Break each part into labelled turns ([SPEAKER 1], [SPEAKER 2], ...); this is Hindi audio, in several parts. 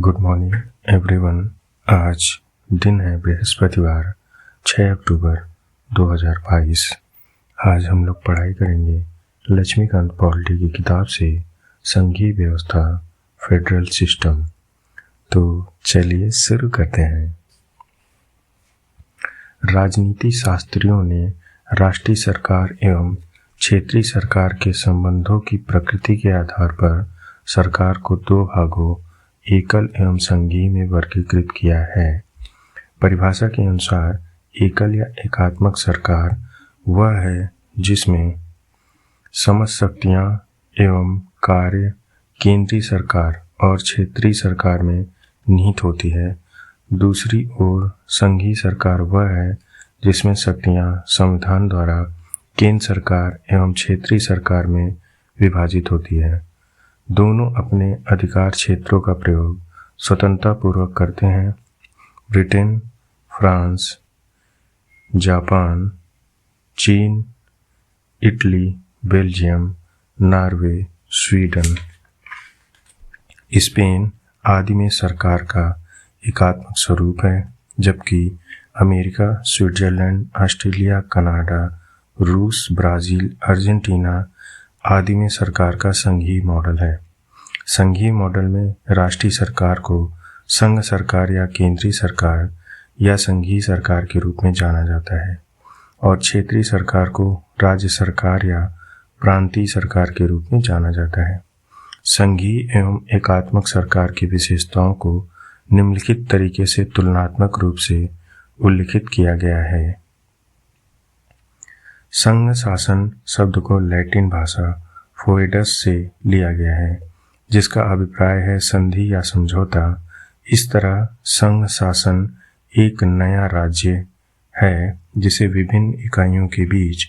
[SPEAKER 1] Good morning everyone. आज दिन है बृहस्पतिवार 6 अक्टूबर 2022। आज हम लोग पढ़ाई करेंगे लक्ष्मीकांत पॉलिटी की किताब से संघीय व्यवस्था फेडरल सिस्टम। तो चलिए शुरू करते हैं। राजनीति शास्त्रियों ने राष्ट्रीय सरकार एवं क्षेत्रीय सरकार के संबंधों की प्रकृति के आधार पर सरकार को दो भागों एकल एवं संघीय में वर्गीकृत किया है। परिभाषा के अनुसार एकल या एकात्मक सरकार वह है जिसमें समस्त शक्तियां एवं कार्य केंद्रीय सरकार और क्षेत्रीय सरकार में निहित होती है। दूसरी ओर संघीय सरकार वह है जिसमें शक्तियां संविधान द्वारा केंद्र सरकार एवं क्षेत्रीय सरकार में विभाजित होती है। दोनों अपने अधिकार क्षेत्रों का प्रयोग स्वतंत्रतापूर्वक करते हैं। ब्रिटेन, फ्रांस, जापान, चीन, Italy, Belgium, Norway, Sweden, Spain आदि में सरकार का एकात्मक स्वरूप है, जबकि अमेरिका, स्विट्जरलैंड, ऑस्ट्रेलिया, कनाडा, रूस, ब्राजील, अर्जेंटीना आदि में सरकार का संघीय मॉडल है। संघीय मॉडल में राष्ट्रीय सरकार को संघ सरकार या केंद्रीय सरकार या संघीय सरकार के रूप में जाना जाता है और क्षेत्रीय सरकार को राज्य सरकार या प्रांतीय सरकार के रूप में जाना जाता है। संघीय एवं एकात्मक सरकार की विशेषताओं को निम्नलिखित तरीके से तुलनात्मक रूप से उल्लिखित किया गया है। संघ शासन शब्द को लैटिन भाषा फोएडस से लिया गया है, जिसका अभिप्राय है संधि या समझौता। इस तरह संघ शासन एक नया राज्य है जिसे विभिन्न इकाइयों के बीच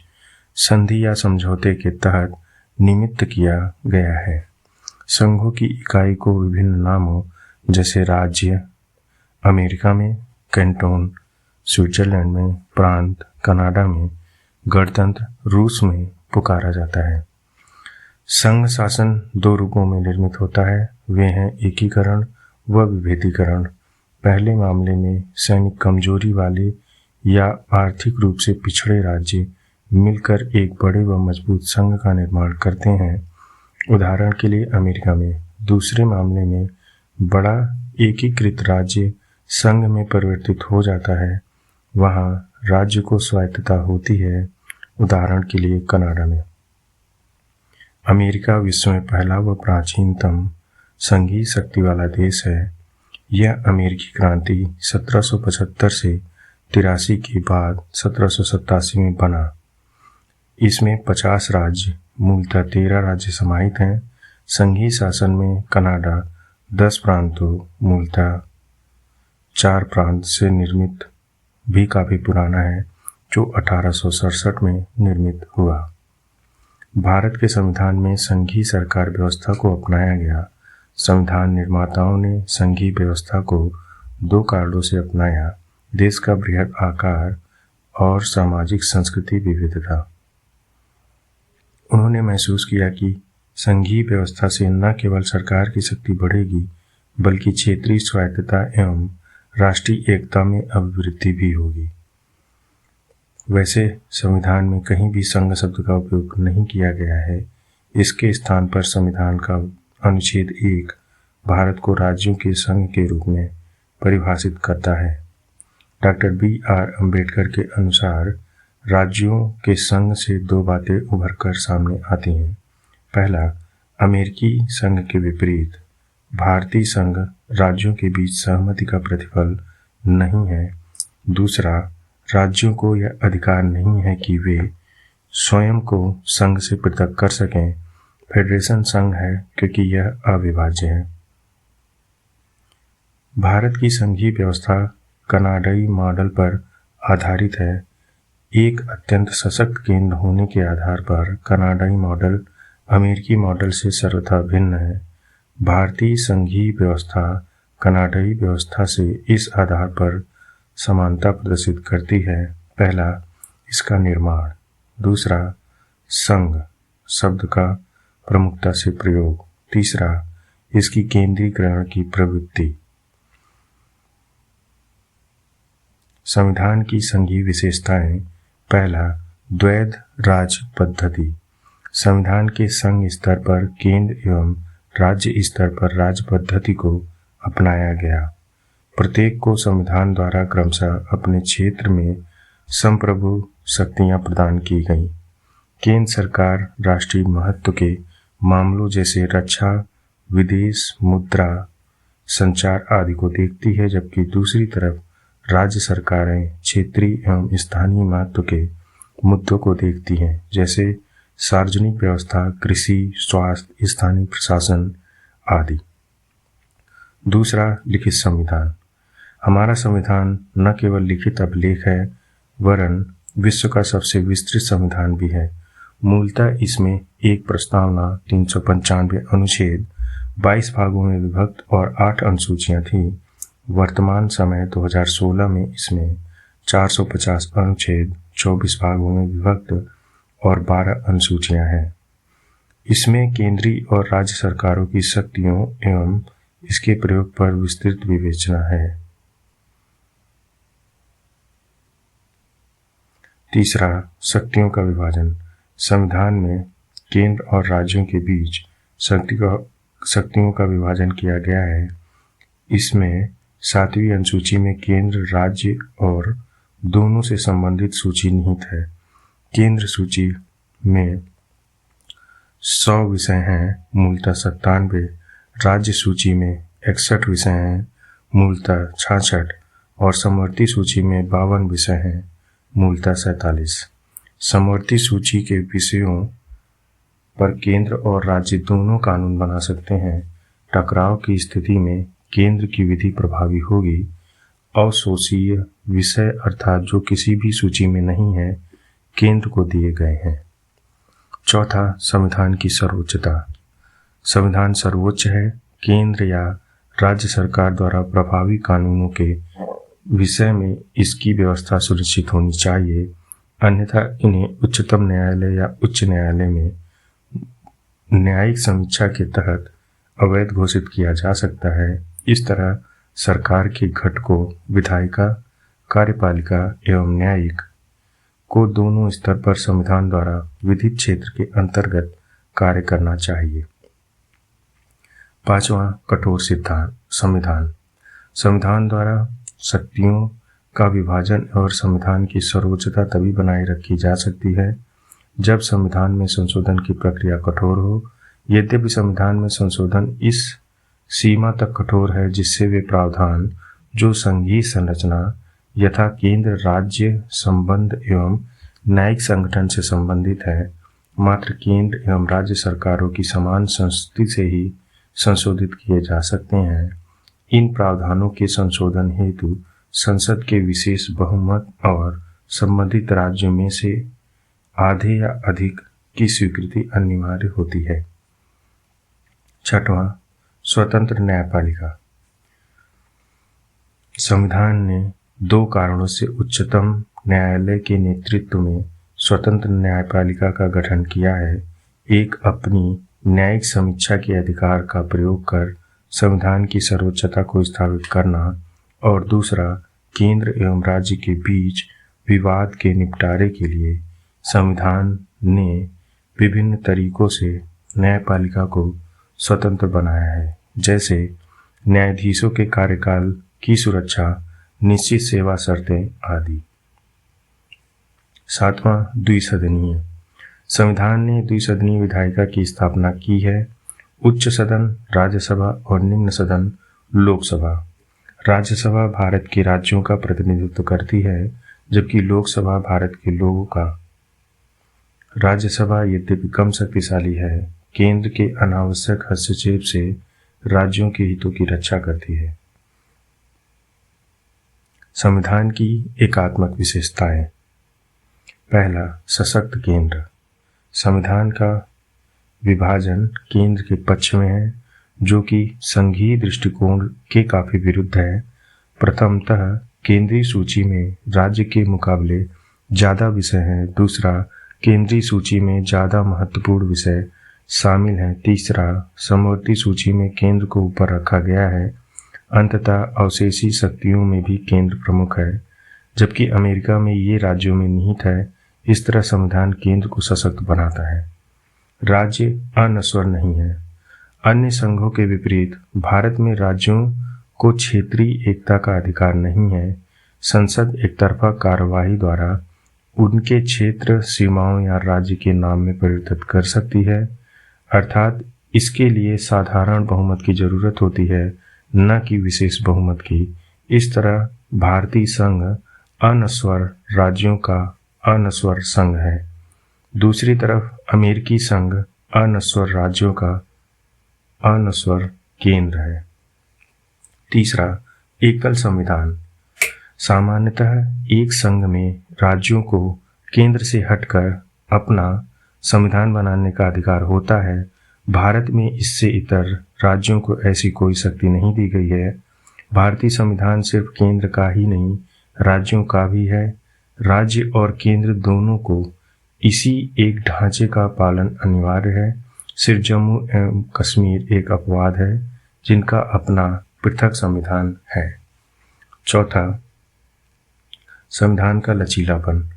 [SPEAKER 1] संधि या समझौते के तहत निमित्त किया गया है। संघों की इकाई को विभिन्न नामों जैसे राज्य अमेरिका में, कैंटोन स्विट्जरलैंड में, प्रांत कनाडा में, गणतंत्र रूस में पुकारा जाता है। संघ शासन दो रूपों में निर्मित होता है, वे हैं एकीकरण व विभेदीकरण। पहले मामले में सैनिक कमजोरी वाले या आर्थिक रूप से पिछड़े राज्य मिलकर एक बड़े व मजबूत संघ का निर्माण करते हैं, उदाहरण के लिए अमेरिका में। दूसरे मामले में बड़ा एकीकृत राज्य संघ में परिवर्तित हो जाता है, वहां राज्य को स्वायत्तता होती है, उदाहरण के लिए कनाडा में। अमेरिका विश्व में पहला व प्राचीनतम संघीय शक्ति वाला देश है। यह अमेरिकी क्रांति 1775 से 83 के बाद 1787 में बना। इसमें 50 राज्य मूलतः 13 राज्य समाहित हैं। संघीय शासन में कनाडा 10 प्रांतों मूलतः 4 प्रांत से निर्मित भी काफी पुराना है, जो 1867 में निर्मित हुआ। भारत के संविधान में संघीय सरकार व्यवस्था को अपनाया गया। संविधान निर्माताओं ने संघीय व्यवस्था को दो कारणों से अपनाया: देश का बृहद आकार और सामाजिक संस्कृति विविधता। उन्होंने महसूस किया कि संघीय व्यवस्था से न केवल सरकार की शक्ति बढ़ेगी, बल्कि क्षेत्रीय स्वायत्तता एवं राष्ट्रीय एकता में अभिवृद्धि भी होगी। वैसे संविधान में कहीं भी संघ शब्द का उपयोग नहीं किया गया है। इसके स्थान पर संविधान का अनुच्छेद 1 भारत को राज्यों के संघ के रूप में परिभाषित करता है। Doctor B.R. अम्बेडकर के अनुसार राज्यों के संघ से दो बातें उभर कर सामने आती हैं। पहला, अमेरिकी संघ के विपरीत भारतीय संघ राज्यों के बीच सहमति का प्रतिफल नहीं है। दूसरा, राज्यों को यह अधिकार नहीं है कि वे स्वयं को संघ से पृथक कर सकें। फेडरेशन संघ है क्योंकि यह अविभाज्य है। भारत की संघीय व्यवस्था कनाडाई मॉडल पर आधारित है। एक अत्यंत सशक्त केंद्र होने के आधार पर कनाडाई मॉडल अमेरिकी मॉडल से सर्वथा भिन्न है। भारतीय संघीय व्यवस्था कनाडाई व्यवस्था से इस आधार पर समानता प्रदर्शित करती है: पहला, इसका निर्माण; दूसरा, संघ शब्द का प्रमुखता से प्रयोग; तीसरा, इसकी केंद्रीकरण की प्रवृत्ति। संविधान की संघीय विशेषताएं। पहला, द्वैध राज पद्धति। संविधान के संघ स्तर पर केंद्र एवं राज्य स्तर पर राज पद्धति को अपनाया गया। प्रत्येक को संविधान द्वारा क्रमशः अपने क्षेत्र में संप्रभु शक्तियां प्रदान की गईं। केंद्र सरकार राष्ट्रीय महत्व के मामलों जैसे रक्षा, विदेश, मुद्रा, संचार आदि को देखती है, जबकि दूसरी तरफ राज्य सरकारें क्षेत्रीय एवं स्थानीय महत्व के मुद्दों को देखती हैं, जैसे सार्वजनिक व्यवस्था, कृषि, स्वास्थ्य, स्थानीय प्रशासन आदि। दूसरा, लिखित संविधान। हमारा संविधान न केवल लिखित अभिलेख है वरन विश्व का सबसे विस्तृत संविधान भी है। मूलतः इसमें एक प्रस्तावना, 395 अनुच्छेद, 22 भागों में विभक्त और 8 अनुसूचियां थी। वर्तमान समय 2016 में इसमें 450 अनुच्छेद, 24 भागों में विभक्त और 12 अनुसूचियां हैं। इसमें केंद्रीय और राज्य सरकारों की शक्तियों एवं इसके प्रयोग पर विस्तृत विवेचना है। तीसरा, शक्तियों का विभाजन। संविधान में केंद्र और राज्यों के बीच शक्तियों का विभाजन किया गया है। इसमें 7वीं अनुसूची में केंद्र, राज्य और दोनों से संबंधित सूची निहित है। केंद्र सूची में 100 विषय हैं, मूलतः 97। राज्य सूची में 61 विषय हैं, मूलतः 66 और समवर्ती सूची में 52 विषय हैं, मूलतः 47। समवर्ती सूची के विषयों पर केंद्र और राज्य दोनों कानून बना सकते हैं। टकराव की स्थिति में केंद्र की विधि प्रभावी होगी। अवशोषीय विषय अर्थात जो किसी भी सूची में नहीं है, केंद्र को दिए गए हैं। चौथा, संविधान की सर्वोच्चता। संविधान सर्वोच्च है। केंद्र या राज्य सरकार द्वारा प्रभावी कानूनों के विषय में इसकी व्यवस्था सुनिश्चित होनी चाहिए, अन्यथा इन्हें उच्चतम न्यायालय या उच्च न्यायालय में न्यायिक समीक्षा के तहत अवैध घोषित किया जा सकता है। इस तरह सरकार के घटकों विधायिका, कार्यपालिका एवं न्यायिक को दोनों स्तर पर संविधान द्वारा विधित क्षेत्र के अंतर्गत कार्य करना चाहिए। पांचवा, कठोर सिद्धांत संविधान। संविधान द्वारा शक्तियों का विभाजन और संविधान की सर्वोच्चता तभी बनाए रखी जा सकती है जब संविधान में संशोधन की प्रक्रिया कठोर हो। यद्यपि संविधान में संशोधन इस सीमा तक कठोर है जिससे वे प्रावधान जो संघीय संरचना यथा केंद्र राज्य संबंध एवं न्यायिक संगठन से संबंधित है, मात्र केंद्र एवं राज्य सरकारों की समान संस्तुति से ही संशोधित किए जा सकते हैं। इन प्रावधानों के संशोधन हेतु संसद के विशेष बहुमत और संबंधित राज्यों में से आधे या अधिक की स्वीकृति अनिवार्य होती है। छठवां, स्वतंत्र न्यायपालिका। संविधान ने 2 कारणों से उच्चतम न्यायालय के नेतृत्व में स्वतंत्र न्यायपालिका का गठन किया है। एक, अपनी न्यायिक समीक्षा के अधिकार का प्रयोग कर संविधान की सर्वोच्चता को स्थापित करना और दूसरा, केंद्र एवं राज्य के बीच विवाद के निपटारे के लिए संविधान ने विभिन्न तरीकों से न्यायपालिका को स्वतंत्र बनाया है, जैसे न्यायाधीशों के कार्यकाल की सुरक्षा, निश्चित सेवा शर्तें आदि। सातवां, द्विसदनीय। संविधान ने द्विसदनीय विधायिका की स्थापना की है। उच्च सदन राज्यसभा और निम्न सदन लोकसभा। राज्यसभा भारत के राज्यों का प्रतिनिधित्व करती है, जबकि लोकसभा भारत के लोगों का। राज्यसभा यद्यपि कम शक्तिशाली है, केंद्र के अनावश्यक हस्तक्षेप से राज्यों के हितों की रक्षा करती है। संविधान की एकात्मक विशेषताएं। पहला, सशक्त केंद्र। संविधान का विभाजन केंद्र के पक्ष में है, जो कि संघीय दृष्टिकोण के काफी विरुद्ध है। प्रथमतः केंद्रीय सूची में राज्य के मुकाबले ज्यादा विषय हैं। दूसरा, केंद्रीय सूची में ज्यादा महत्वपूर्ण विषय शामिल हैं। तीसरा, समवर्ती सूची में केंद्र को ऊपर रखा गया है। अंततः अवशेषी शक्तियों में भी केंद्र प्रमुख है। जबकि अमेरिका में ये राज्यों में निहित है। इस तरह संविधान केंद्र को सशक्त बनाता है। राज्य अनश्वर नहीं है। अन्य संघों के विपरीत भारत में राज्यों को क्षेत्रीय एकता का अधिकार नहीं है। संसद एकतरफा कार्यवाही द्वारा उनके क्षेत्र सीमाओं या राज्य के नाम में परिवर्तित कर सकती है, अर्थात इसके लिए साधारण बहुमत की जरूरत होती है, न कि विशेष बहुमत की। इस तरह भारतीय संघ अनश्वर राज्यों का अनश्वर संघ है। दूसरी तरफ अमेरिकी संघ अनश्वर राज्यों का अनश्वर केंद्र है। तीसरा, एकल संविधान। सामान्यतः एक संघ में राज्यों को केंद्र से हटकर अपना संविधान बनाने का अधिकार होता है। भारत में इससे इतर राज्यों को ऐसी कोई शक्ति नहीं दी गई है। भारतीय संविधान सिर्फ केंद्र का ही नहीं, राज्यों का भी है। राज्य और केंद्र दोनों को इसी एक ढांचे का पालन अनिवार्य है। सिर्फ जम्मू एवं कश्मीर एक अपवाद है, जिनका अपना पृथक संविधान है। चौथा, संविधान का लचीलापन।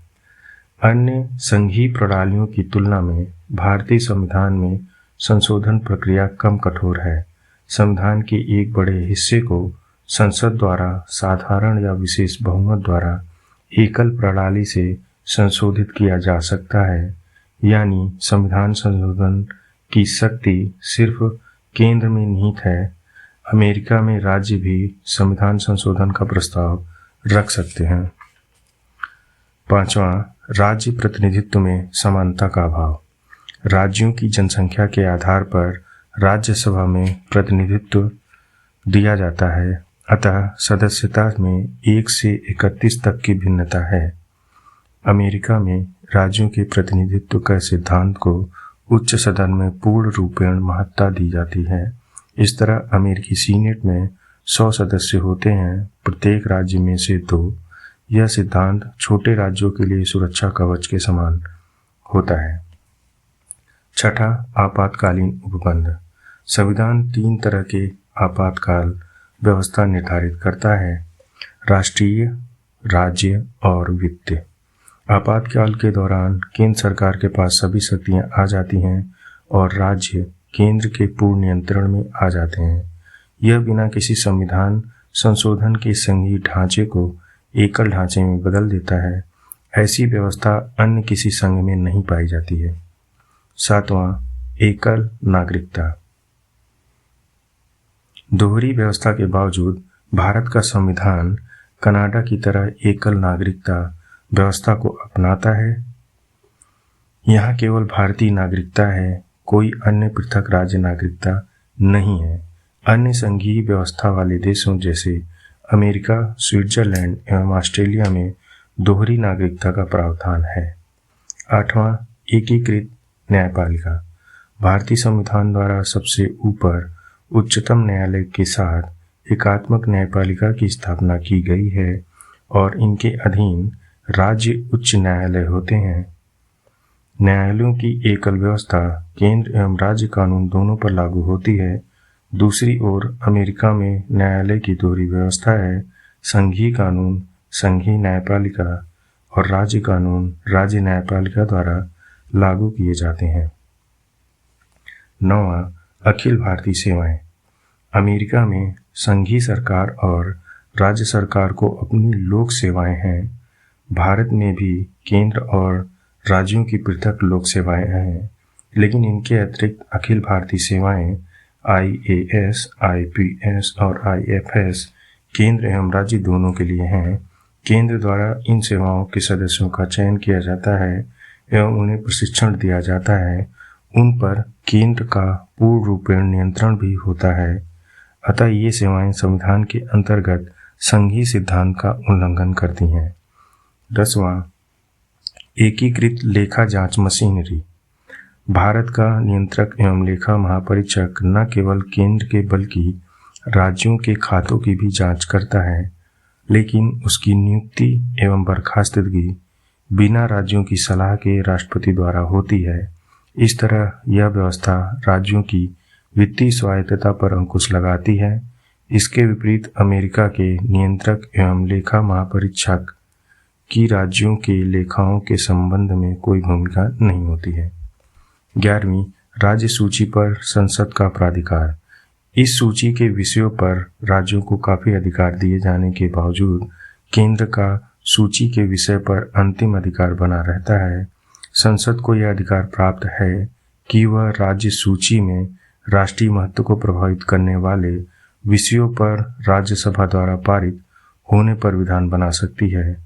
[SPEAKER 1] अन्य संघीय प्रणालियों की तुलना में भारतीय संविधान में संशोधन प्रक्रिया कम कठोर है। संविधान के एक बड़े हिस्से को संसद द्वारा साधारण या विशेष बहुमत द्वारा एकल प्रणाली से संशोधित किया जा सकता है। यानी संविधान संशोधन की शक्ति सिर्फ केंद्र में निहित है। अमेरिका में राज्य भी संविधान संशोधन का प्रस्ताव रख सकते हैं। पांचवा, राज्य प्रतिनिधित्व में समानता का अभाव। राज्यों की जनसंख्या के आधार पर राज्यसभा में प्रतिनिधित्व दिया जाता है, अतः सदस्यता में 1 से 31 तक की भिन्नता है। अमेरिका में राज्यों के प्रतिनिधित्व का सिद्धांत को उच्च सदन में पूर्ण रूपेण महत्ता दी जाती है। इस तरह अमेरिकी सीनेट में 100 सदस्य होते हैं, प्रत्येक राज्य में से 2। यह सिद्धांत छोटे राज्यों के लिए सुरक्षा कवच के समान होता है। छठा, आपातकालीन उपबंध। संविधान 3 तरह के आपातकाल व्यवस्था निर्धारित करता है: राष्ट्रीय, राज्य और वित्तीय। आपातकाल के दौरान केंद्र सरकार के पास सभी शक्तियां आ जाती हैं और राज्य केंद्र के पूर्ण नियंत्रण में आ जाते हैं। यह बिना किसी संविधान संशोधन के संघीय ढांचे को एकल ढांचे में बदल देता है। ऐसी व्यवस्था अन्य किसी संघ में नहीं पाई जाती है। सातवां, एकल नागरिकता। दोहरी व्यवस्था के बावजूद भारत का संविधान कनाडा की तरह एकल नागरिकता व्यवस्था को अपनाता है। यहाँ केवल भारतीय नागरिकता है, कोई अन्य पृथक राज्य नागरिकता नहीं है। अन्य संघीय व्यवस्था वाले देशों जैसे अमेरिका, स्विट्जरलैंड एवं ऑस्ट्रेलिया में दोहरी नागरिकता का प्रावधान है। आठवां, एकीकृत न्यायपालिका। भारतीय संविधान द्वारा सबसे ऊपर उच्चतम न्यायालय के साथ एकात्मक न्यायपालिका की स्थापना की गई है और इनके अधीन राज्य उच्च न्यायालय होते हैं। न्यायालयों की एकल व्यवस्था केंद्र एवं राज्य कानून दोनों पर लागू होती है। दूसरी ओर अमेरिका में न्यायालय की दोहरी व्यवस्था है। संघीय कानून संघीय न्यायपालिका और राज्य कानून राज्य न्यायपालिका द्वारा लागू किए जाते हैं। 9वां, अखिल भारतीय सेवाएं। अमेरिका में संघीय सरकार और राज्य सरकार को अपनी लोक सेवाएं हैं। भारत में भी केंद्र और राज्यों की पृथक लोक सेवाएं हैं, लेकिन इनके अतिरिक्त अखिल भारतीय सेवाएं IAS, IPS और IFS केंद्र एवं राज्य दोनों के लिए हैं। केंद्र द्वारा इन सेवाओं के सदस्यों का चयन किया जाता है एवं उन्हें प्रशिक्षण दिया जाता है। उन पर केंद्र का पूर्ण रूपेण नियंत्रण भी होता है, अतः ये सेवाएं संविधान के अंतर्गत संघीय सिद्धांत का उल्लंघन करती हैं। 10वां, एकीकृत लेखा जांच मशीनरी। भारत का नियंत्रक एवं लेखा महापरीक्षक न केवल केंद्र के बल्कि राज्यों के खातों की भी जांच करता है, लेकिन उसकी नियुक्ति एवं बर्खास्तगी बिना राज्यों की सलाह के राष्ट्रपति द्वारा होती है। इस तरह यह व्यवस्था राज्यों की वित्तीय स्वायत्तता पर अंकुश लगाती है। इसके विपरीत अमेरिका के नियंत्रक एवं लेखा महापरीक्षक कि राज्यों के लेखाओं के संबंध में कोई भूमिका नहीं होती है। 11वीं, राज्य सूची पर संसद का प्राधिकार। इस सूची के विषयों पर राज्यों को काफी अधिकार दिए जाने के बावजूद केंद्र का सूची के विषय पर अंतिम अधिकार बना रहता है। संसद को यह अधिकार प्राप्त है कि वह राज्य सूची में राष्ट्रीय महत्व को प्रभावित करने वाले विषयों पर राज्यसभा द्वारा पारित होने पर विधान बना सकती है।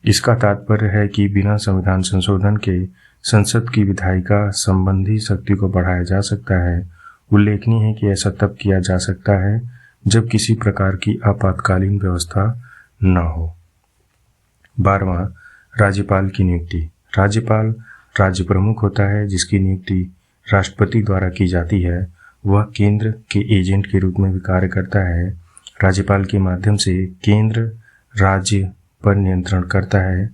[SPEAKER 1] इसका तात्पर्य है कि बिना संविधान संशोधन के संसद की विधायिका संबंधी शक्ति को बढ़ाया जा सकता है। उल्लेखनीय है कि ऐसा तब किया जा सकता है जब किसी प्रकार की आपातकालीन व्यवस्था न हो। 12वां, राज्यपाल की नियुक्ति। राज्यपाल राज्य प्रमुख होता है जिसकी नियुक्ति राष्ट्रपति द्वारा की जाती है। वह केंद्र के एजेंट के रूप में भी कार्य करता है। राज्यपाल के माध्यम से केंद्र राज्य पर नियंत्रण करता है।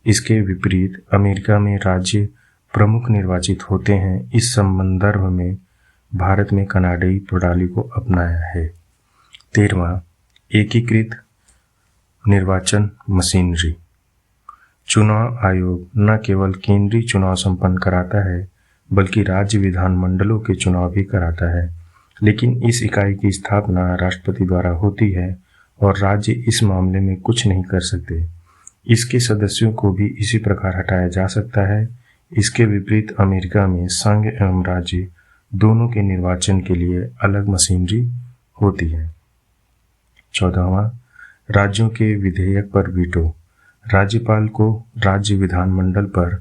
[SPEAKER 1] इसके विपरीत अमेरिका में राज्य प्रमुख निर्वाचित होते हैं। इस संदर्भ में भारत में कनाडाई प्रणाली को अपनाया है। 13वां, एकीकृत निर्वाचन मशीनरी। चुनाव आयोग न केवल केंद्रीय चुनाव संपन्न कराता है बल्कि राज्य विधानमंडलों के चुनाव भी कराता है, लेकिन इस इकाई की स्थापना राष्ट्रपति द्वारा होती है और राज्य इस मामले में कुछ नहीं कर सकते। इसके सदस्यों को भी इसी प्रकार हटाया जा सकता है। इसके विपरीत अमेरिका में संघ एवं राज्य दोनों के निर्वाचन के लिए अलग मशीनरी होती है। 14वां, राज्यों के विधेयक पर वीटो। राज्यपाल को राज्य विधानमंडल पर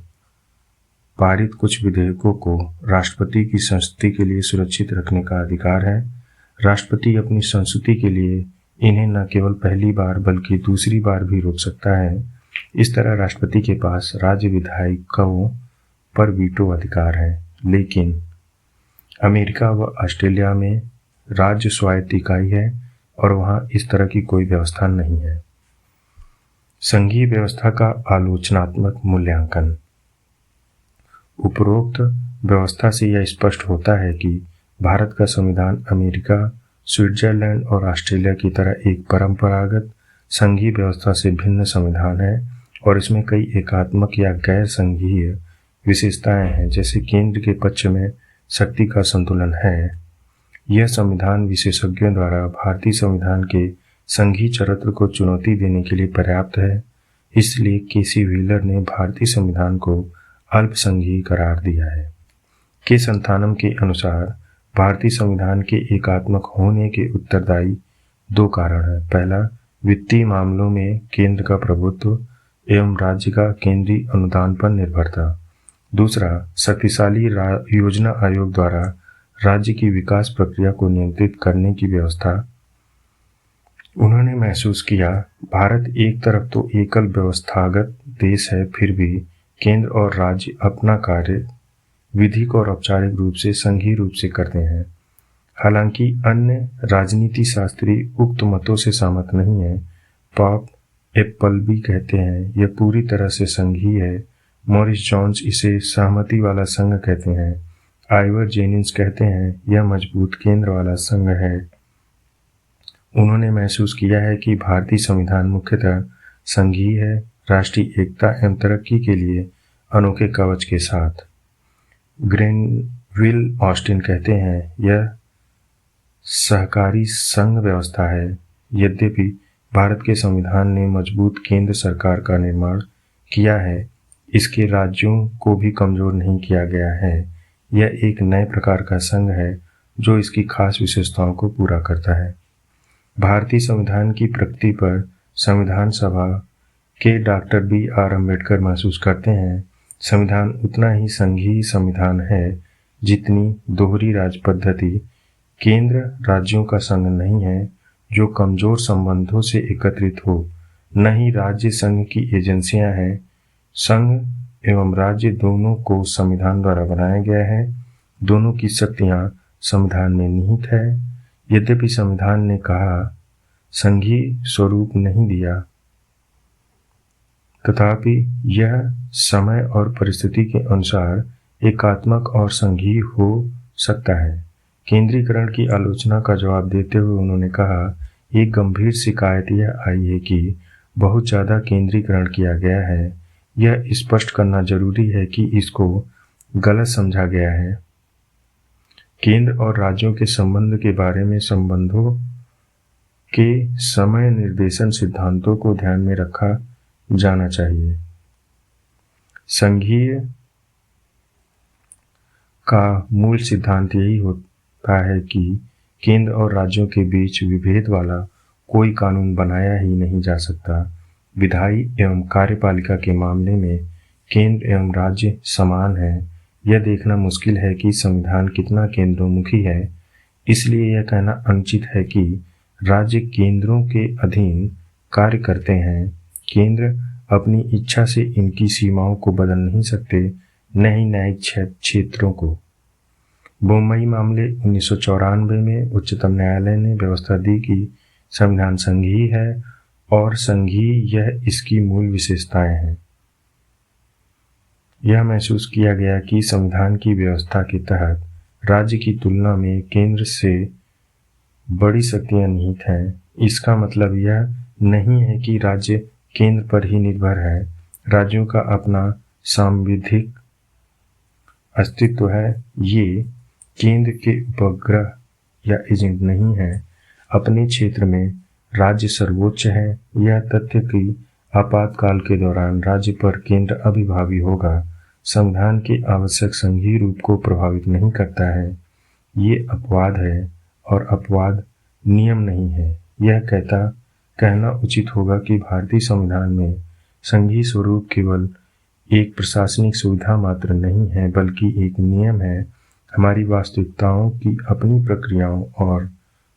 [SPEAKER 1] पारित कुछ विधेयकों को राष्ट्रपति की संस्तुति के लिए सुरक्षित रखने का अधिकार है। राष्ट्रपति अपनी संस्तुति के लिए इन्हें न केवल पहली बार बल्कि दूसरी बार भी रोक सकता है। इस तरह राष्ट्रपति के पास राज्य विधायकों पर वीटो अधिकार है, लेकिन अमेरिका व ऑस्ट्रेलिया में राज्य स्वायत्त इकाई है और वहां इस तरह की कोई व्यवस्था नहीं है। संघीय व्यवस्था का आलोचनात्मक मूल्यांकन। उपरोक्त व्यवस्था से यह स्पष्ट होता है कि भारत का संविधान अमेरिका, स्विट्जरलैंड और ऑस्ट्रेलिया की तरह एक परंपरागत संघीय व्यवस्था से भिन्न संविधान है और इसमें कई एकात्मक या गैर संघीय विशेषताएं हैं, जैसे केंद्र के पक्ष में शक्ति का संतुलन है। यह संविधान विशेषज्ञों द्वारा भारतीय संविधान के संघीय चरित्र को चुनौती देने के लिए पर्याप्त है। इसलिए केसी व्हीलर ने भारतीय संविधान को अल्पसंघीय करार दिया है। के संथानम के अनुसार भारतीय संविधान के एकात्मक होने के उत्तरदायी दो कारण हैं। पहला, वित्तीय मामलों में केंद्र का प्रभुत्व एवं राज्य का केंद्रीय अनुदान पर निर्भरता। दूसरा, शक्तिशाली योजना आयोग द्वारा राज्य की विकास प्रक्रिया को नियंत्रित करने की व्यवस्था। उन्होंने महसूस किया, भारत एक तरफ तो एकल व्यवस्थागत देश है, फिर भी केंद्र और राज्य अपना कार्य विधिक और औपचारिक रूप से संघीय रूप से करते हैं। हालांकि अन्य राजनीति शास्त्री उक्त मतों से सहमत नहीं है। पॉप एप्पलबी कहते हैं यह पूरी तरह से संघीय है। मॉरिस जोन्स इसे सहमति वाला संघ कहते हैं। आइवर जेनिंग्स कहते हैं यह मजबूत केंद्र वाला संघ है। उन्होंने महसूस किया है कि भारतीय संविधान मुख्यतः संघीय है, राष्ट्रीय एकता एवं तरक्की के लिए अनोखे कवच के साथ। ग्रेनविल ऑस्टिन कहते हैं यह सहकारी संघ व्यवस्था है। यद्यपि भारत के संविधान ने मजबूत केंद्र सरकार का निर्माण किया है, इसके राज्यों को भी कमजोर नहीं किया गया है। यह एक नए प्रकार का संघ है जो इसकी खास विशेषताओं को पूरा करता है। भारतीय संविधान की प्रगति पर संविधान सभा के डॉक्टर B.R. अम्बेडकर महसूस करते हैं, संविधान उतना ही संघीय संविधान है जितनी दोहरी राज पद्धति केंद्र राज्यों का संघ नहीं है जो कमजोर संबंधों से एकत्रित हो, न ही राज्य संघ की एजेंसियां हैं। संघ एवं राज्य दोनों को संविधान द्वारा बनाया गया है। दोनों की शक्तियां संविधान में निहित है। यद्यपि संविधान ने कहा संघीय स्वरूप नहीं दिया, तथापि यह समय और परिस्थिति के अनुसार एकात्मक और संघीय हो सकता है। केंद्रीकरण की आलोचना का जवाब देते हुए उन्होंने कहा, एक गंभीर शिकायत यह आई है कि बहुत ज़्यादा केंद्रीकरण किया गया है। यह स्पष्ट करना जरूरी है कि इसको गलत समझा गया है। केंद्र और राज्यों के संबंध के बारे में संबंधों के समय निर्देशन सिद्धांतों को ध्यान में रखा जाना चाहिए। संघीय का मूल सिद्धांत यही होता है कि केंद्र और राज्यों के बीच विभेद वाला कोई कानून बनाया ही नहीं जा सकता। विधायी एवं कार्यपालिका के मामले में केंद्र एवं राज्य समान है। यह देखना मुश्किल है कि संविधान कितना केंद्रोन्मुखी है। इसलिए यह कहना अनुचित है कि राज्य केंद्रों के अधीन कार्य करते हैं। केंद्र अपनी इच्छा से इनकी सीमाओं को बदल नहीं सकते, न ही न्यायिक क्षेत्रों को। बोम्बई मामले 1994 में उच्चतम न्यायालय ने व्यवस्था दी कि संविधान संघीय है और संघीय यह इसकी मूल विशेषताएं हैं। यह महसूस किया गया कि संविधान की व्यवस्था के तहत राज्य की तुलना में केंद्र से बड़ी शक्तियां निहित हैं। इसका मतलब यह नहीं है कि राज्य केंद्र पर ही निर्भर है। राज्यों का अपना सांविधिक अस्तित्व है। ये केंद्र के उपग्रह या एजेंट नहीं है। अपने क्षेत्र में राज्य सर्वोच्च है। यह तथ्य कि आपातकाल के दौरान राज्य पर केंद्र अभिभावी होगा संविधान के आवश्यक संघीय रूप को प्रभावित नहीं करता है। ये अपवाद है और अपवाद नियम नहीं है। यह कहना उचित होगा कि भारतीय संविधान में संघीय स्वरूप केवल एक प्रशासनिक सुविधा मात्र नहीं है, बल्कि एक नियम है, हमारी वास्तविकताओं की अपनी प्रक्रियाओं और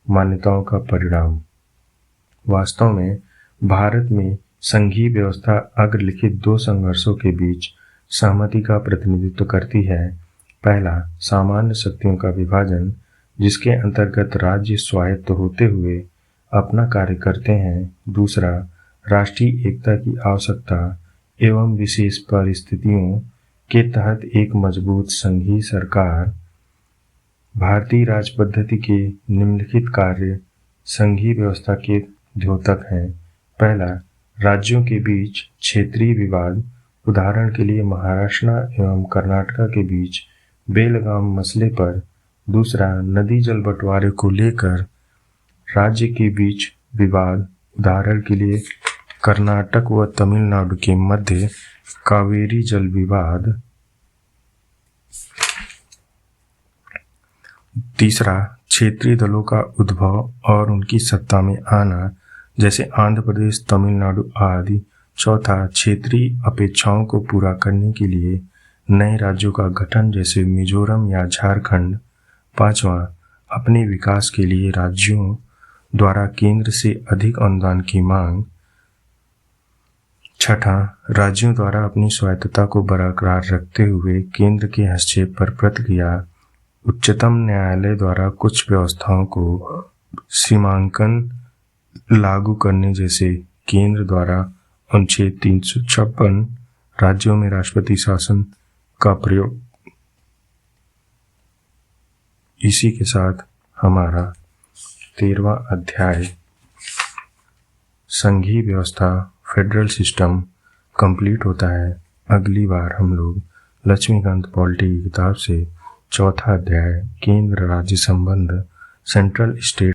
[SPEAKER 1] मान्यताओं का परिणाम। वास्तव में भारत में संघीय व्यवस्था अग्रलिखित दो संघर्षों के बीच सहमति का प्रतिनिधित्व करती है। पहला, सामान्य शक्तियों का विभाजन, जिसके अंतर्गत राज्य स्वायत्त होते हुए अपना कार्य करते हैं। दूसरा, राष्ट्रीय एकता की आवश्यकता एवं विशेष परिस्थितियों के तहत एक मजबूत संघीय सरकार। भारतीय राज पद्धति के निम्नलिखित कार्य संघीय व्यवस्था के द्योतक हैं। पहला, राज्यों के बीच क्षेत्रीय विवाद, उदाहरण के लिए महाराष्ट्र एवं कर्नाटक के बीच बेलगाम मसले पर। दूसरा, नदी जल बंटवारे को लेकर राज्य के बीच विवाद, उदाहरण के लिए कर्नाटक व तमिलनाडु के मध्य कावेरी जल विवाद। तीसरा, क्षेत्रीय दलों का उद्भव और उनकी सत्ता में आना, जैसे आंध्र प्रदेश, तमिलनाडु आदि। चौथा, क्षेत्रीय अपेक्षाओं को पूरा करने के लिए नए राज्यों का गठन, जैसे मिजोरम या झारखंड। पांचवा, अपने विकास के लिए राज्यों द्वारा केंद्र से अधिक अनुदान की मांग। छठा, राज्यों द्वारा अपनी स्वायत्तता को बरकरार रखते हुए केंद्र के हस्तक्षेप पर प्रतिक्रिया। उच्चतम न्यायालय द्वारा कुछ व्यवस्थाओं को सीमांकन लागू करने, जैसे केंद्र द्वारा अनुच्छेद 356 राज्यों में राष्ट्रपति शासन का प्रयोग। इसी के साथ हमारा 13वां अध्याय संघीय व्यवस्था, फेडरल सिस्टम कंप्लीट होता है। अगली बार हम लोग लक्ष्मीकांत पॉलिटी की किताब से चौथा अध्याय केंद्र राज्य संबंध, सेंट्रल स्टेट